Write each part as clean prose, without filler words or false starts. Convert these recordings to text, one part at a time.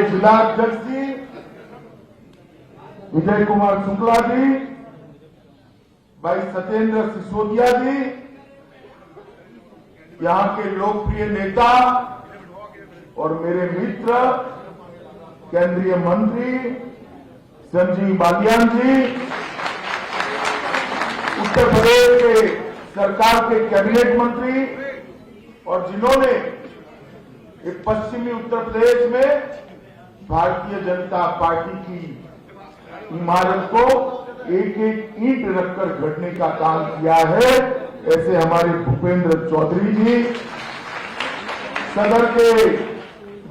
जिला अध्यक्ष जी विजय कुमार शुक्ला जी, भाई सत्येंद्र सिसोदिया जी, यहां के लोकप्रिय नेता और मेरे मित्र केंद्रीय मंत्री संजीव बालियान जी, उत्तर प्रदेश के सरकार के कैबिनेट मंत्री और जिन्होंने एक पश्चिमी उत्तर प्रदेश में भारतीय जनता पार्टी की इमारत को एक एक ईंट रखकर गढ़ने का काम किया है, ऐसे हमारे भूपेंद्र चौधरी जी, सदर के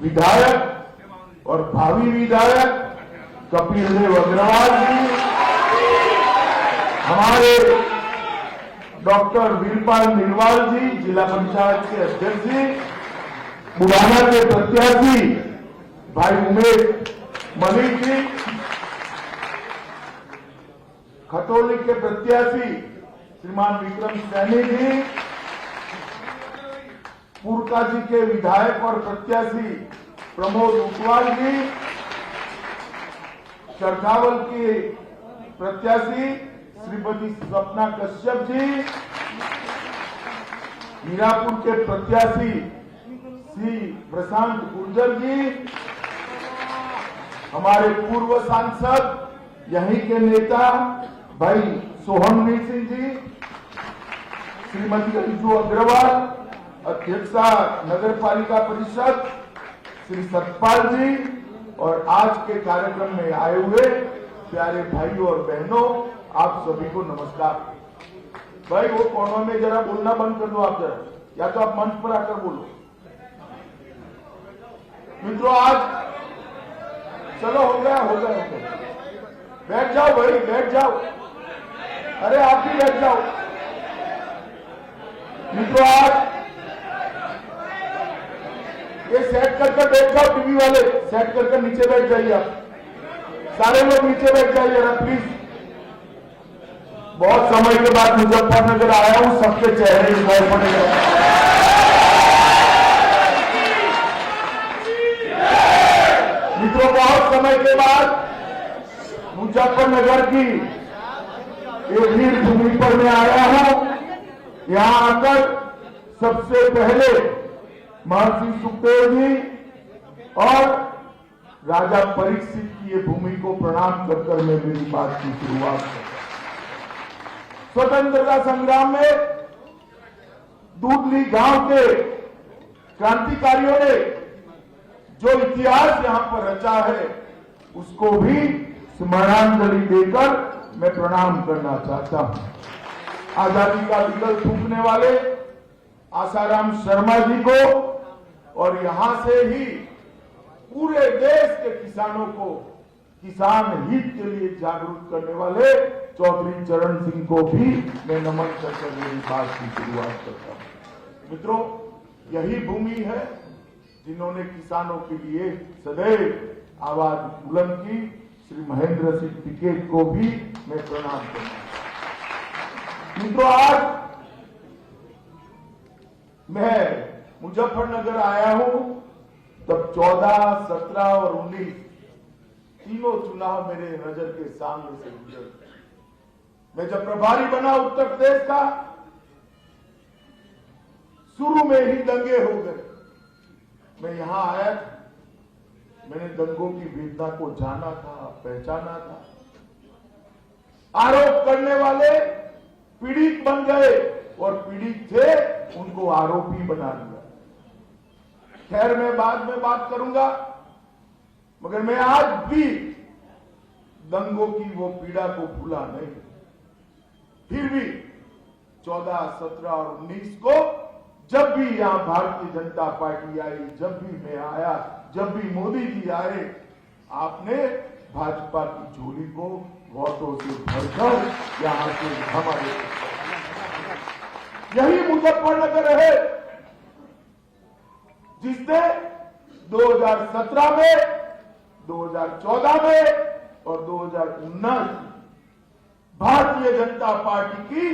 विधायक और भावी विधायक कपिल देव अग्रवाल जी, हमारे डॉक्टर वीरपाल निरवाल जी, जिला पंचायत के अध्यक्ष जी, बुढ़ाना के प्रत्याशी भाई उमेश मलिक जी, खतौली के प्रत्याशी श्रीमान विक्रम सैनी जी, पुरकाजी के विधायक और प्रत्याशी प्रमोद उटवाल जी, चरखावल के प्रत्याशी श्रीमती स्वप्ना कश्यप जी, मीरापुर के प्रत्याशी श्री प्रशांत गुर्जर जी, हमारे पूर्व सांसद यहीं के नेता भाई सोहनवीर सिंह जी, श्रीमती अंजू अग्रवाल, अध्यक्षा नगर पालिका परिषद श्री सतपाल जी, और आज के कार्यक्रम में आए हुए प्यारे भाइयों और बहनों, आप सभी को नमस्कार। भाई वो कोनों में जरा बोलना बंद कर दो आप जरा, या तो आप मंच पर आकर बोलो। मित्रों आज चलो हो गया। बैठ जाओ भाई, बैठ जाओ। अरे आप भी बैठ जाओ। मित्रों आज ये सेट करके बैठ जाओ, टीवी वाले सेट करके नीचे बैठ जाइए आप, सारे लोग नीचे बैठ जाइए जरा प्लीज। बहुत समय के बाद मुजफ्फरनगर आया हूं, सबके चेहरे दिखाई पड़ेगा। मित्रों बहुत समय के बाद मुजफ्फरनगर की एक वीर भूमि पर मैं आया हूं। यहां आकर सबसे पहले महर्षि सुखदेव जी और राजा परीक्षित की ये भूमि को प्रणाम कर मैं मेरी बात की शुरुआत कर। स्वतंत्रता संग्राम में दूधली गांव के क्रांतिकारियों ने जो इतिहास यहां पर रचा है उसको भी स्मरणांजलि देकर मैं प्रणाम करना चाहता हूं। आजादी का विकल्प फूंकने वाले आसाराम शर्मा जी को और यहां से ही पूरे देश के किसानों को किसान हित के लिए जागरूक करने वाले चौधरी चरण सिंह को भी मैं नमन करके मेरी बात की शुरुआत करता हूं। मित्रों यही भूमि है जिन्होंने किसानों के लिए सदैव आवाज बुलंद की। श्री महेंद्र सिंह टिकैत को भी मैं प्रणाम करता हूं। मित्रों आज मैं मुजफ्फरनगर आया हूं तब 14, 17 और 19 तीनों चुनाव मेरे नजर के सामने से गुजरे। मैं जब प्रभारी बना उत्तर प्रदेश का, शुरू में ही दंगे हो गए। मैं यहां आया, मैंने दंगों की वेदना को जाना था, पहचाना था। आरोप करने वाले पीड़ित बन गए और पीड़ित थे उनको आरोपी बना दिया। खैर मैं बाद में बात करूंगा, मगर मैं आज भी दंगों की वो पीड़ा को भूला नहीं। फिर भी 14, 17 और 19 को जब भी यहां भारतीय जनता पार्टी आई, जब भी मैं आया, जब भी मोदी जी आए, आपने भाजपा की झोली को वोटों से भरकर यहां से हमारे, यही मुजफ्फरनगर है जिसने 2017 में, 2014 में और 2019 भारतीय जनता पार्टी की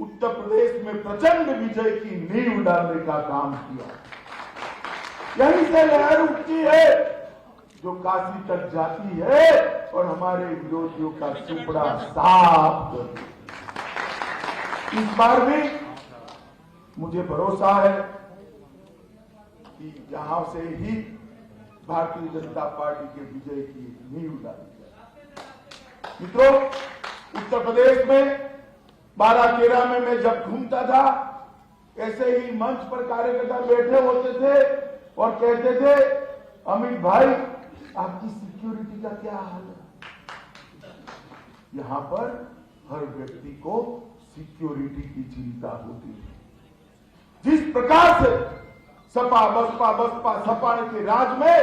उत्तर प्रदेश में प्रचंड विजय की नींव डालने का काम किया। यहीं से लहर उठती है जो काशी तक जाती है और हमारे विरोधियों का सुपड़ा साफ करती है। इस बार भी मुझे भरोसा है कि यहां से ही भारतीय जनता पार्टी के विजय की नींव डाली जाए। मित्रों, उत्तर प्रदेश में 12-13 में मैं जब घूमता था, ऐसे ही मंच पर कार्यकर्ता बैठे होते थे और कहते थे, अमित भाई आपकी सिक्योरिटी का क्या हाल है? यहां पर हर व्यक्ति को सिक्योरिटी की चिंता होती है। जिस प्रकार से सपा बसपा सपा के राज में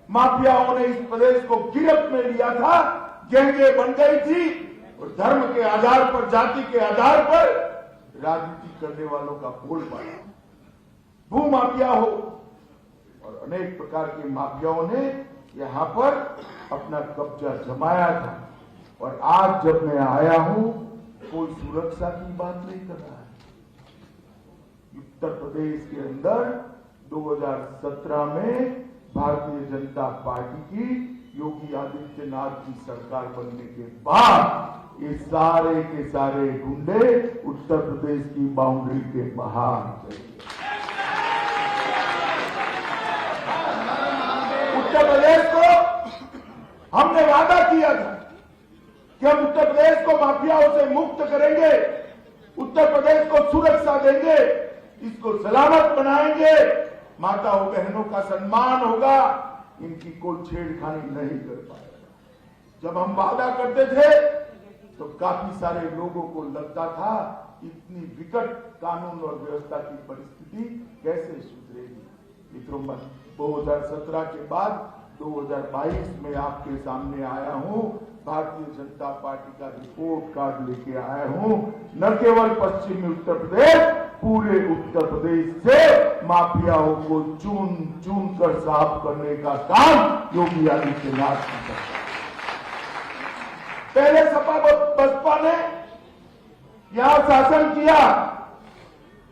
माफियाओं ने इस प्रदेश को गिरफ्त में लिया था, गैंगे बन गई थी और धर्म के आधार पर, जाति के आधार पर राजनीति करने वालों का बोलबाला, भू माफिया हो और अनेक प्रकार के माफियाओं ने यहां पर अपना कब्जा जमाया था। और आज जब मैं आया हूं, कोई सुरक्षा की बात नहीं कर रहा है। उत्तर प्रदेश के अंदर 2017 में भारतीय जनता पार्टी की योगी आदित्यनाथ की सरकार बनने के बाद ये सारे के सारे गुंडे उत्तर प्रदेश की बाउंड्री के बाहर चले। उत्तर प्रदेश को हमने वादा किया था कि हम उत्तर प्रदेश को माफियाओं से मुक्त करेंगे, उत्तर प्रदेश को सुरक्षा देंगे, इसको सलामत बनाएंगे, माताओं बहनों का सम्मान होगा, इनकी कोई छेड़खानी नहीं कर पाएगा। जब हम वादा करते थे तो काफी सारे लोगों को लगता था इतनी विकट कानून और व्यवस्था की परिस्थिति कैसे सुधरेगी। मित्रों, 2017 के बाद 2022 में आपके सामने आया हूं, भारतीय जनता पार्टी का रिपोर्ट कार्ड लेके आया हूं। न केवल पश्चिमी उत्तर प्रदेश, पूरे उत्तर प्रदेश से माफियाओं को चुन चुन कर साफ करने का काम योगी आदित्यनाथ ने किया। पहले सपा बसपा ने यहां शासन किया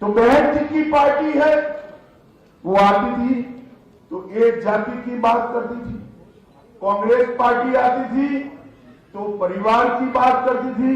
तो बहन जी की पार्टी है, वो आती थी तो एक जाति की बात करती थी, कांग्रेस पार्टी आती थी तो परिवार की बात करती थी,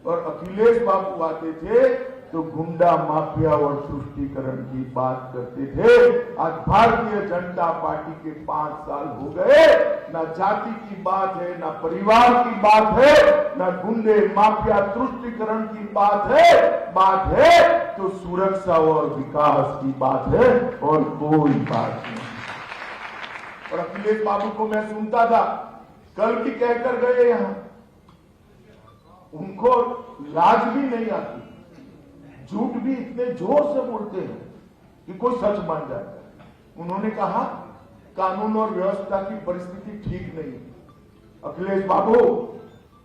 और अखिलेश बाबू आते थे तो गुंडा माफिया और तुष्टीकरण की बात करते थे। आज भारतीय जनता पार्टी के 5 साल हो गए, ना जाति की बात है, ना परिवार की बात है, ना गुंडे माफिया तुष्टीकरण की बात है तो सुरक्षा और विकास की बात है और कोई बात नहीं। और अखिलेश बाबू को मैं सुनता था, कल भी कहकर गए यहां, उनको लाज भी नहीं आती, झूठ भी इतने जोर से बोलते हैं कि कोई सच मान जाता है। उन्होंने कहा कानून और व्यवस्था की परिस्थिति ठीक नहीं है। अखिलेश बाबू,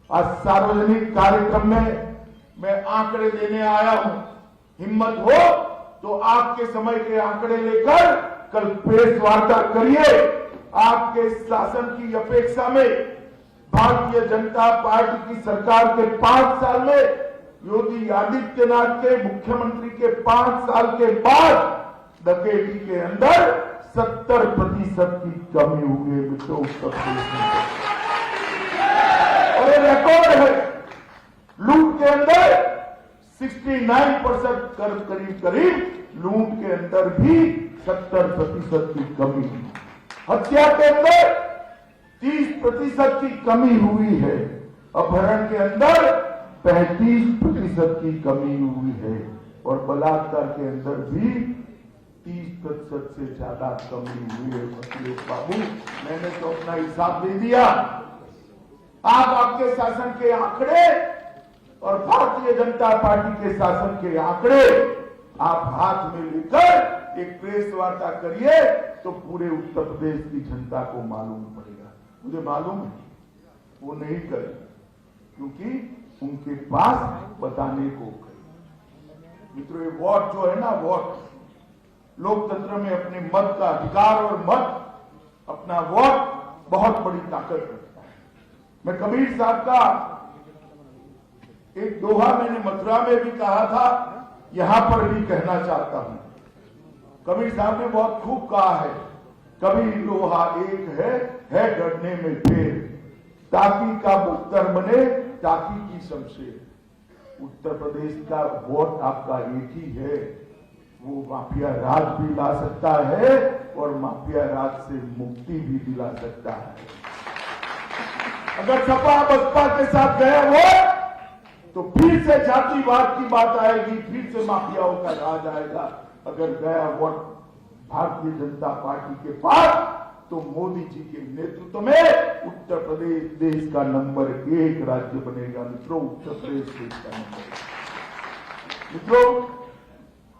आज सार्वजनिक कार्यक्रम में मैं आंकड़े देने आया हूं, हिम्मत हो तो आपके समय के आंकड़े लेकर कल प्रेस वार्ता करिए। आपके शासन की अपेक्षा में भारतीय जनता पार्टी की सरकार के 5 साल में, योगी आदित्यनाथ के मुख्यमंत्री के 5 साल के बाद डकैती के अंदर 70% की कमी हुई है मित्रों उत्तर प्रदेश में। और ये रिकॉर्ड है, लूट के अंदर 69% करीब लूट के अंदर भी 70% की कमी हुई। हत्या के अंदर 30% की कमी हुई है, अपहरण के अंदर 35% की कमी हुई है, और बलात्कार के अंदर भी 30% से ज्यादा कमी हुई है। अखिलेश बाबू, मैंने तो अपना हिसाब दे दिया। आप आपके शासन के आंकड़े और भारतीय जनता पार्टी के शासन के आंकड़े आप हाथ में लेकर एक प्रेस वार्ता करिए तो पूरे उत्तर प्रदेश की जनता को मालूम पड़ेगा। मुझे मालूम है वो नहीं करे, क्योंकि उनके पास बताने को करें। मित्रों, ये वोट जो है ना, वोट लोकतंत्र में अपने मत का अधिकार और मत अपना वोट बहुत बड़ी ताकत रखता है। मैं कबीर साहब का एक दोहा मैंने मथुरा में भी कहा था, यहां पर भी कहना चाहता हूं। कबीर साहब ने बहुत खूब कहा है, कभी लोहा एक है गढ़ने में फेर, ताकि का बख्तर बने ताकि की शमशेर। उत्तर प्रदेश का वोट आपका एक ही है, वो माफिया राज भी ला सकता है और माफिया राज से मुक्ति भी दिला सकता है। अगर सपा बसपा के साथ गया वोट तो फिर से जातिवाद की बात आएगी, फिर से माफियाओं का राज आएगा। अगर गया वोट भारतीय जनता पार्टी के पास तो मोदी जी के नेतृत्व में उत्तर प्रदेश देश का नंबर 1 राज्य बनेगा। मित्रों, उत्तर प्रदेश देश का नंबर। मित्रों,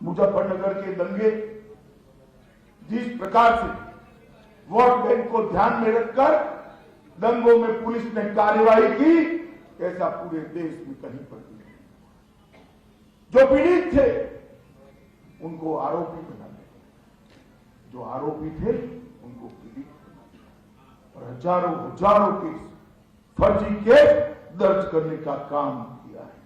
मुजफ्फरनगर के दंगे जिस प्रकार से वोट बैंक को ध्यान में रखकर दंगों में पुलिस ने कार्रवाई की, ऐसा पूरे देश में कहीं पर नहीं। जो पीड़ित थे उनको आरोपी बना दिया, जो आरोपी थे उनको पीड़ित बना, और हजारों केस, फर्जी केस दर्ज करने का काम किया है।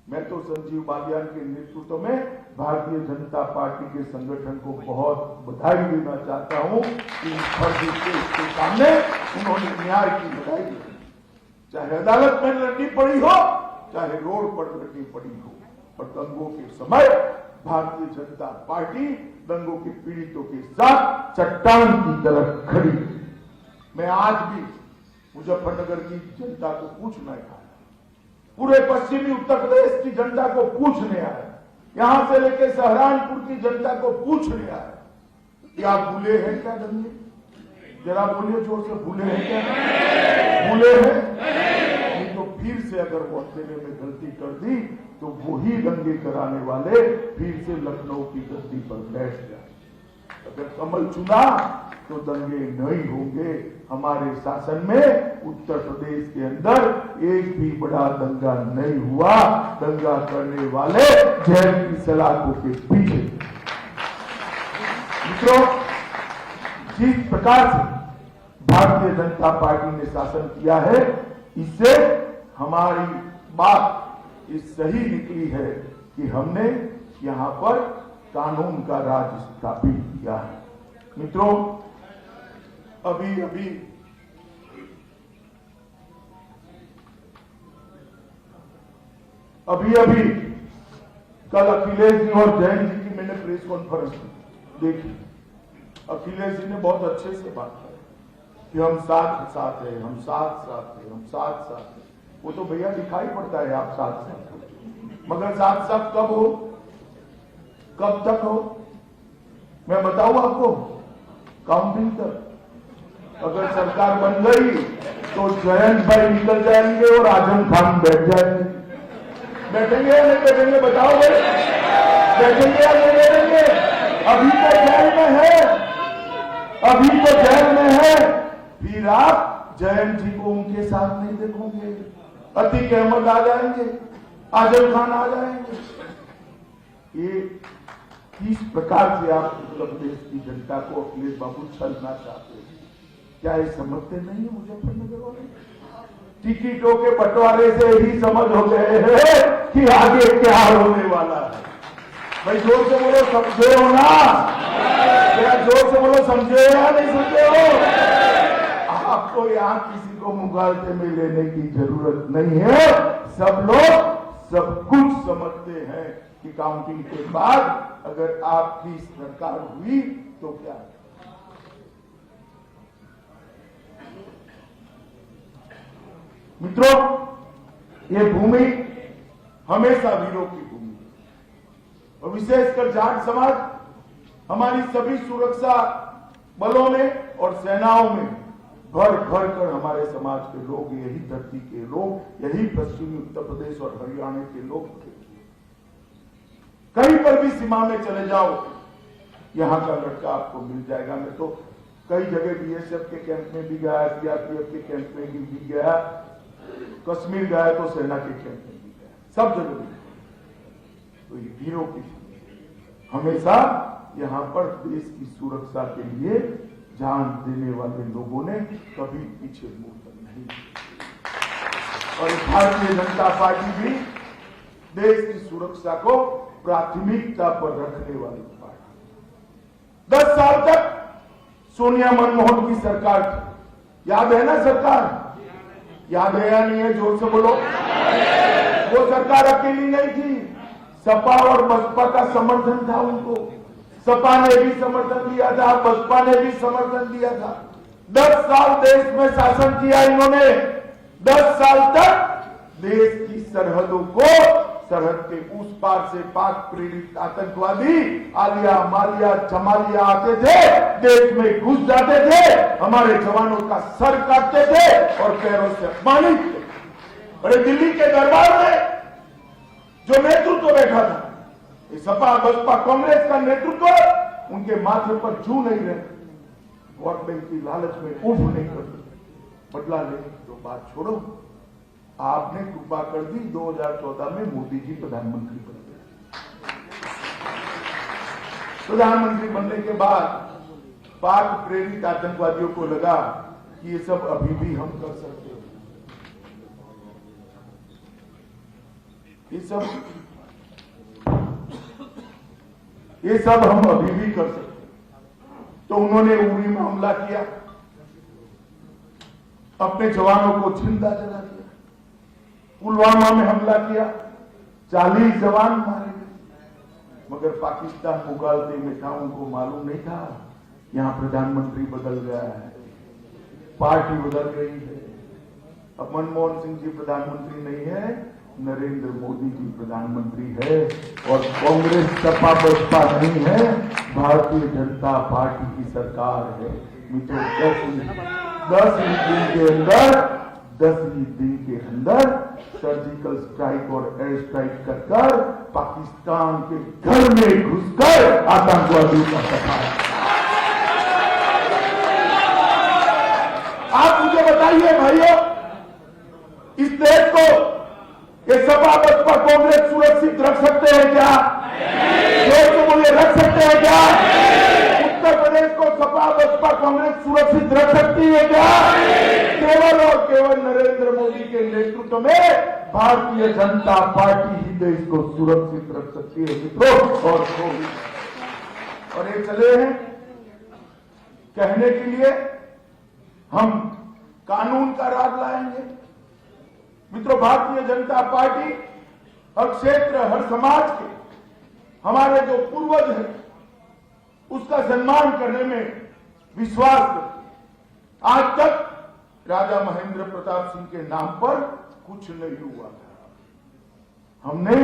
मैं तो संजीव बालियान के नेतृत्व में भारतीय जनता पार्टी के संगठन को बहुत बधाई देना चाहता हूं कि फर्जी केस के सामने उन्होंने न्याय की लड़ाई लड़ी। चाहे अदालत में लड़नी पड़ी हो, चाहे रोड पर लड़नी पड़ी हो, और दंगों के समय भारतीय जनता पार्टी दंगों के पीड़ितों के साथ चट्टान की तरह खड़ी। मैं आज भी मुजफ्फरनगर की जनता को पूछना चाहता हूं, पूरे पश्चिमी उत्तर प्रदेश की जनता को पूछने आया, यहां से लेकर सहारनपुर की जनता को पूछने आया कि आप भूले हैं क्या दंगे? जरा बोलिए जोर से, भूले हैं क्या? भूले हैं? नहीं तो फिर से अगर वोट देने में गलती कर दी तो वही दंगे कराने वाले फिर से लखनऊ की गद्दी पर बैठ जाए। अगर कमल चुना तो दंगे नहीं होंगे। हमारे शासन में उत्तर प्रदेश के अंदर एक भी बड़ा दंगा नहीं हुआ। दंगा करने वाले जैल की सलाखों के पीछे। मित्रों, जिस प्रकार से भारतीय जनता पार्टी ने शासन किया है, इससे हमारी बात इस सही निकली है कि हमने यहां पर कानून का राज स्थापित किया है। मित्रों, अभी कल अखिलेश जी और जैन जी की मैंने प्रेस कॉन्फ्रेंस देखी। अखिलेश जी ने बहुत अच्छे से बात की कि हम साथ हैं, हम साथ हैं, हम साथ हैं। वो तो भैया दिखाई पड़ता है आप साथ हो, मगर साथ कब हो, कब तक हो? मैं बताऊं आपको, काउंटिंग तक। अगर सरकार बन गई तो जयंत भाई निकल जाएंगे और आजम खान बैठ जाएंगे। बैठेंगे या नहीं बैठेंगे बताओ भाई? बैठेंगे या नहीं बैठेंगे? अभी तो जेल में है, अभी तो जेल में है। फिर आप जयंत जी को उनके साथ नहीं देखोगे। अतीक अहमद आ जाएंगे, आजम खान आ जाएंगे। ये किस प्रकार से आप उत्तर प्रदेश की जनता को अखिलेश बाबू छलना चाहते हैं? क्या ये समझते नहीं है मुजफ्फरनगर वाले? टिकटों के बंटवारे से ही समझ हो गए हैं कि आगे क्या होने वाला है। भाई जोर से बोलो, समझे हो ना? क्या जोर से बोलो, समझे या नहीं समझे हो? आपको यहाँ किसी को मुगालते में लेने की जरूरत नहीं है। सब लोग सब कुछ समझते हैं कि काउंटिंग के बाद अगर आपकी सरकार हुई तो क्या। मित्रों, ये भूमि हमेशा वीरों की भूमि है, और विशेषकर जाट समाज हमारी सभी सुरक्षा बलों में और सेनाओं में भर भर कर हमारे समाज के लोग, यही धरती के लोग, यही पश्चिमी उत्तर प्रदेश और हरियाणा के लोग थे। कहीं पर भी सीमा में चले जाओ, यहां का लड़का आपको मिल जाएगा। मैं तो कई जगह बीएसएफ के कैंप में भी गया, सीआरपीएफ के कैंप में भी गया, कश्मीर गया तो सेना के कैंप में भी गया, सब जगह भी। तो ये वीरों की हमेशा यहां पर देश की सुरक्षा के लिए जान देने वाले लोगों ने कभी पीछे मुड़कर नहीं। और भारतीय जनता पार्टी भी देश की सुरक्षा को प्राथमिकता पर रखने वाली पार्टी। 10 साल तक सोनिया मनमोहन की सरकार थी। याद है ना सरकार? याद है या नहीं है? जोर से बोलो। वो सरकार अकेली नहीं थी, सपा और बसपा का समर्थन था उनको। सपा ने भी समर्थन दिया था, बसपा ने भी समर्थन दिया था। 10 साल देश में शासन किया इन्होंने। 10 साल तक देश की सरहदों को, सरहद के उस पार से पाक प्रेरित आतंकवादी आलिया मालिया जमालिया आते थे, देश में घुस जाते थे, हमारे जवानों का सर काटते थे और पैरों से अपमानित थे। अरे दिल्ली के दरबार में जो नेतृत्व बैठा था, ये सपा बसपा कांग्रेस का नेतृत्व, उनके माथे पर जू नहीं रहे, वोट बैंक की लालच में उठ नहीं करते। बदला लेने की तो बात छोड़ो, आपने कृपा कर दी 2014 में मोदी जी प्रधानमंत्री बन गए। प्रधानमंत्री बनने के बाद पाक प्रेरित आतंकवादियों को लगा कि ये सब अभी भी हम कर सकते हैं, ये सब हम अभी भी कर सकते हैं। तो उन्होंने उरी में हमला किया, अपने जवानों को जिंदा जला दिया। पुलवामा में हमला किया, 40 जवान मारे गए। मगर पाकिस्तान मुगालते में था, उनको मालूम नहीं था यहां प्रधानमंत्री बदल गया है, पार्टी बदल गई है। अब मनमोहन सिंह जी प्रधानमंत्री नहीं है, नरेंद्र मोदी जी प्रधानमंत्री है। और कांग्रेस सपा बसपा नहीं है, भारतीय जनता पार्टी की सरकार है। मित्रों, 10 दिन के अंदर सर्जिकल स्ट्राइक और एयर स्ट्राइक कर पाकिस्तान के घर में घुसकर आतंकवादियों का सफाया। आप मुझे बताइए भाइयों, इस देश को ये सपा बसपा कांग्रेस सुरक्षित रख सकते हैं क्या? जोर से बोलिए, रख सकते हैं क्या? उत्तर प्रदेश को सपा बसपा कांग्रेस सुरक्षित रख सकती है क्या? केवल और केवल नरेंद्र मोदी के नेतृत्व में भारतीय जनता पार्टी ही देश को सुरक्षित रख सकती है मित्रों। और ये चले हैं कहने के लिए हम कानून का राज लाएंगे। मित्रों, भारतीय जनता पार्टी हर क्षेत्र, हर समाज के हमारे जो पूर्वज हैं उसका सम्मान करने में विश्वास करते। आज तक राजा महेंद्र प्रताप सिंह के नाम पर कुछ नहीं हुआ था। हमने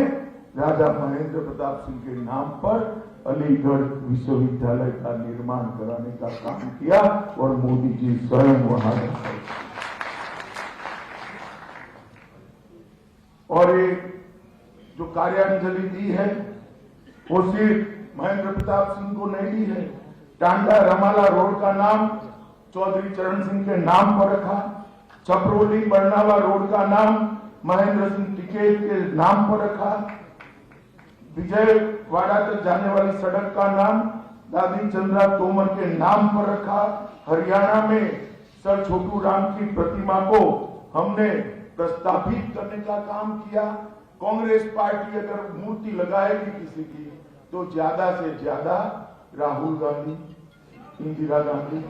राजा महेंद्र प्रताप सिंह के नाम पर अलीगढ़ विश्वविद्यालय का निर्माण कराने का काम किया और मोदी जी स्वयं वहां गए। और ये जो कार्यांजलि दी है वो सिर्फ महेंद्र प्रताप सिंह को नहीं दी है। टांडा रमाला रोड का नाम चौधरी चरण सिंह के नाम पर रखा, छपरोली बरनाला रोड का नाम महेंद्र सिंह टिकैत के नाम पर रखा, विजयवाड़ा तक जाने वाली सड़क का नाम दादी चंद्रा तोमर के नाम पर रखा। हरियाणा में सर छोटू राम की प्रतिमा को हमने प्रस्तावित करने का काम किया। कांग्रेस पार्टी अगर मूर्ति लगाएगी किसी की तो ज्यादा से ज्यादा राहुल गांधी, इंदिरा गांधी,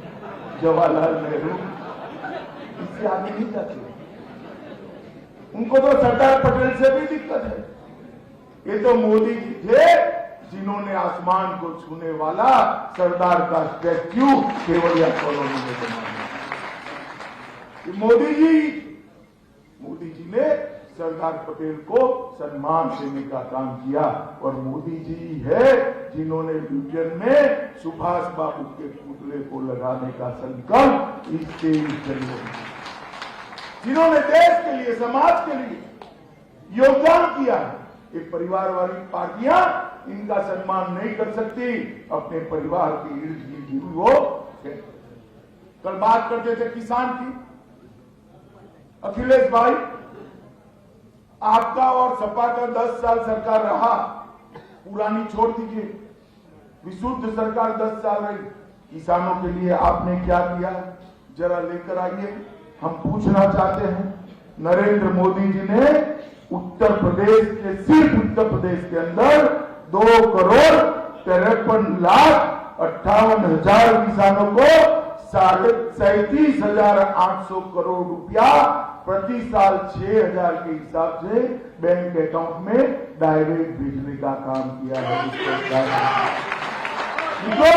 जवाहरलाल नेहरू, इससे आगे नहीं जाती। उनको तो सरदार पटेल से भी दिक्कत है। ये तो मोदी जी थे जिन्होंने आसमान को छूने वाला सरदार का स्टैच्यू केवड़िया कॉलोनी में बनाया। मोदी जी ने सरदार पटेल को सम्मान देने का काम किया और मोदी जी है जिन्होंने यूनियन में सुभाष बाबू के पुतले को लगाने का संकल्प इस 23 जनवरी, जिन्होंने देश के लिए, समाज के लिए योगदान किया है। एक परिवार वाली पार्टियां इनका सम्मान नहीं कर सकती, अपने परिवार के इर्द गिर्द वो। कल बात करते थे किसान की। अखिलेश भाई, आपका और सपा का 10 साल सरकार रहा, पुरानी छोड़ दीजिए, विशुद्ध सरकार 10 साल रही। किसानों के लिए आपने क्या किया जरा लेकर आइए। हम पूछना चाहते हैं, नरेंद्र मोदी जी ने उत्तर प्रदेश के, सिर्फ उत्तर प्रदेश के अंदर 2 करोड़ 53 लाख 58,000 किसानों को 37,800 करोड़ रुपया प्रति साल 6,000 के हिसाब से बैंक अकाउंट में डायरेक्ट भेजने का काम किया है। तो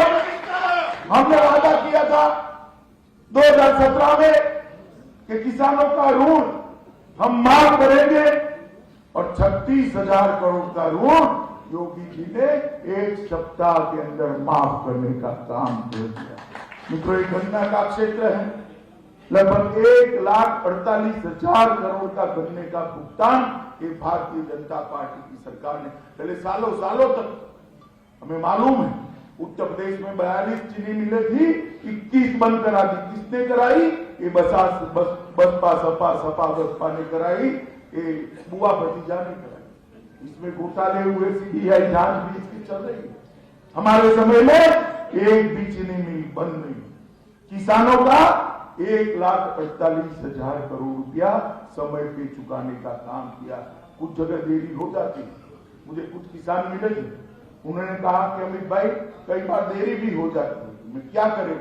हमने वादा किया था 2017 में कि किसानों का ऋण हम माफ करेंगे और 36,000 करोड़ का ऋण योगी जी ने एक सप्ताह के अंदर माफ करने का काम कर दिया। मित्रों, एक गन्ना का क्षेत्र है, लगभग 1,48,000 करोड़ का गन्ने का भुगतान ये भारतीय जनता पार्टी की सरकार ने पहले सालों सालों तक, हमें मालूम है उत्तर प्रदेश में 42 चीनी मिलें थी, 21 बंद करा दी। किसने कराई? ये बसपा सपा ने कराई, ये बुआ भतीजा ने कराई। इसमें घोटाले हुए, सीबीआई जांच भी इसकी चल रही है। हमारे समय में एक भी चीनी मिल बंद नहीं। किसानों का 1,48,000 करोड़ रुपया समय पे चुकाने का काम किया। कुछ जगह देरी हो जाती, मुझे कुछ किसान मिले थे, उन्होंने कहा कि अमित भाई कई बार देरी भी हो जाती है, मैं क्या करें,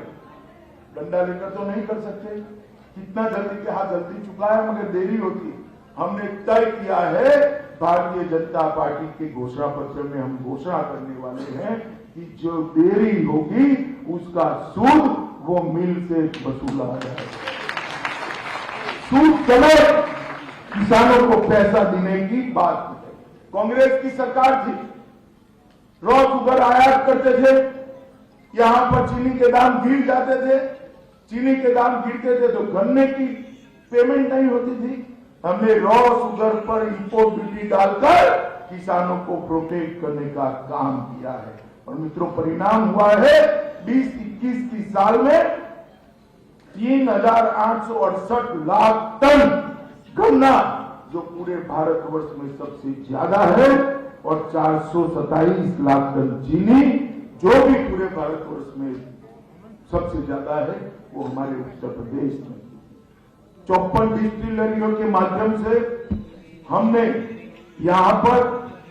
डंडा लेकर तो नहीं कर सकते, कितना जल्दी के हाथ जल्दी चुकाया मगर देरी होती है। हमने तय किया है, भारतीय जनता पार्टी के घोषणा पत्र में हम घोषणा करने वाले हैं कि जो देरी होगी उसका सूद वो मिल से वसूला जाएगा। सूद समेत किसानों को पैसा देने की बात है। कांग्रेस की सरकार थी, रॉ शुगर आयात करते थे, यहां पर चीनी के दाम गिर जाते थे, चीनी के दाम गिरते थे तो गन्ने की पेमेंट नहीं होती थी। हमने रॉ शुगर पर इंपोर्ट ड्यूटी डालकर किसानों को प्रोटेक्ट करने का काम किया है और मित्रों परिणाम हुआ है 20-21 की साल में 3,868 लाख टन गन्ना, जो पूरे भारतवर्ष में सबसे ज्यादा है, और 427 लाख टन चीनी, जो भी पूरे भारतवर्ष में सबसे ज्यादा है, वो हमारे उत्तर प्रदेश में। 54 डिस्टिलरियों के माध्यम से हमने यहां पर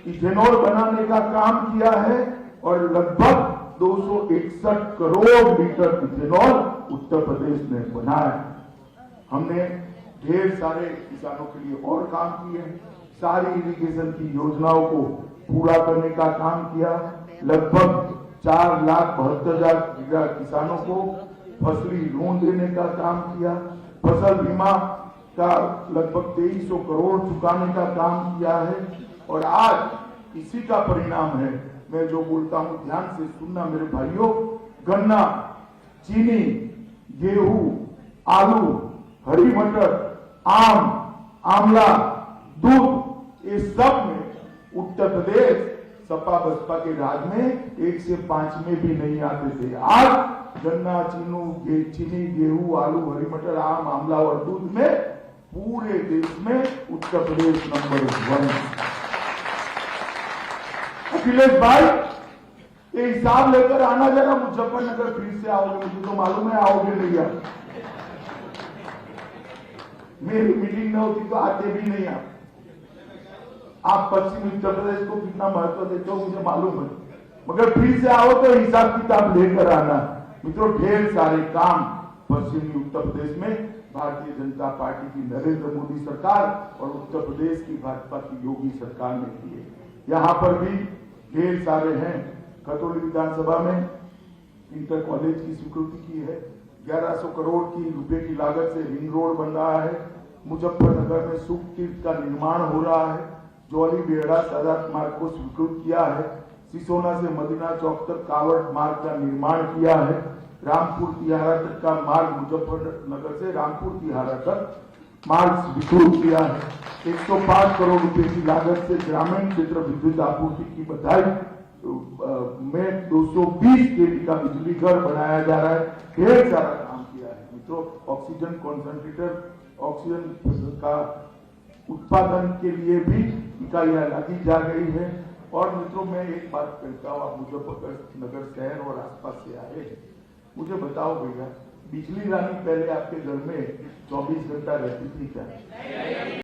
इथेनॉल बनाने का काम किया है और लगभग 261 करोड़ लीटर इथेनॉल उत्तर प्रदेश ने बनाया। हमने ढेर सारे किसानों के लिए और काम किए हैं, सारी इरिगेशन की योजनाओं को पूरा करने का काम किया। लगभग 4,72,000 किसानों को फसली ऋण देने का काम किया। फसल बीमा का लगभग 2,300 करोड़ चुकाने का काम किया है और आज इसी का परिणाम है। मैं जो बोलता हूं ध्यान से सुनना मेरे भाइयों, गन्ना, चीनी, गेहूं, आलू, हरी मटर, आम, आंवला, दूध, ये सब में उत्तर प्रदेश सपा बसपा के राज में 1 से 5 में भी नहीं आते थे। आज गन्ना, चीनी, गेहूं, आलू, हरी मटर, आम, आंवला और दूध में पूरे देश में उत्तर प्रदेश नंबर 1। अखिलेश भाई, ये हिसाब लेकर आना जरा, मुजफ्फरनगर फिर से आओगे, मुझे तो मालूम है आओगे नहीं आप। मेरी मीटिंग न होती तो आते भी नहीं आप पश्चिमी उत्तर प्रदेश को कितना महत्व देते हो मुझे मालूम है, मगर फिर से आओ तो हिसाब किताब लेकर आना। मित्रों, ढेर सारे काम पश्चिमी उत्तर प्रदेश में भारतीय जनता पार्टी की नरेंद्र मोदी सरकार और उत्तर प्रदेश की भाजपा की योगी सरकार ने किए। यहां पर भी ढेर सारे हैं। खतौली विधानसभा में इंटर कॉलेज की स्वीकृति की है, 1100 करोड़ की रुपए की लागत से रिंग रोड बन रहा है। मुजफ्फरनगर में सुख तीर्थ का निर्माण हो रहा है। जौली बेहड़ा सादात मार्ग को स्वीकृत किया है। सिसोना से मदीना चौक तक कावड़ मार्ग का निर्माण किया है। रामपुर तिहारा तक का मार्ग, मुजफ्फरनगर से रामपुर तिहारा तक मार्ग स्वीकृत किया है। 105 करोड़ रुपए की लागत से ग्रामीण क्षेत्र विद्युत आपूर्ति की बधाई में 220 केवी का बिजली घर बनाया जा रहा है। ढेर सारा काम किया है। मित्रों, ऑक्सीजन कॉन्सेंट्रेटर, ऑक्सीजन का उत्पादन के लिए भी इकाइयां लगी जा रही है। और मित्रों, मैं एक बात कहता हूं, आप मुजफ्फरनगर शहर और आसपास से आए हैं, मुझे बताओ भैया, बिजली रानी पहले आपके घर में 24 घंटा रहती थी क्या?